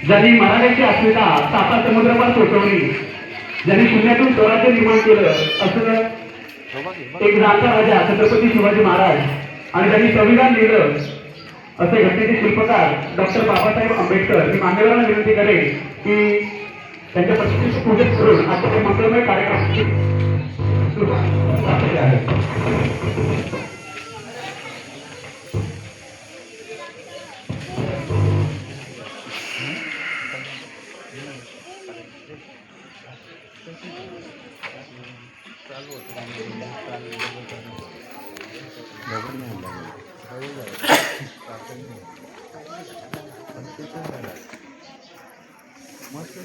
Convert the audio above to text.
ज्यांनी मराठ्याची अस्मिता साता समुद्रपार पोचवली, ज्यांनी शून्यातून स्वराज्य निर्माण केलं असं एक जाणता राजा छत्रपती शिवाजी महाराज, आणि त्यांनी संविधान लिहिलं असे घटनेचे शिल्पकार डॉक्टर बाबासाहेब आंबेडकर. मी मान्यवरांना विनंती करेन की त्यांच्या प्रतिष्ठेचे पूजन करून आता ते मंगलमय कार्यक्रम आहे. मस्त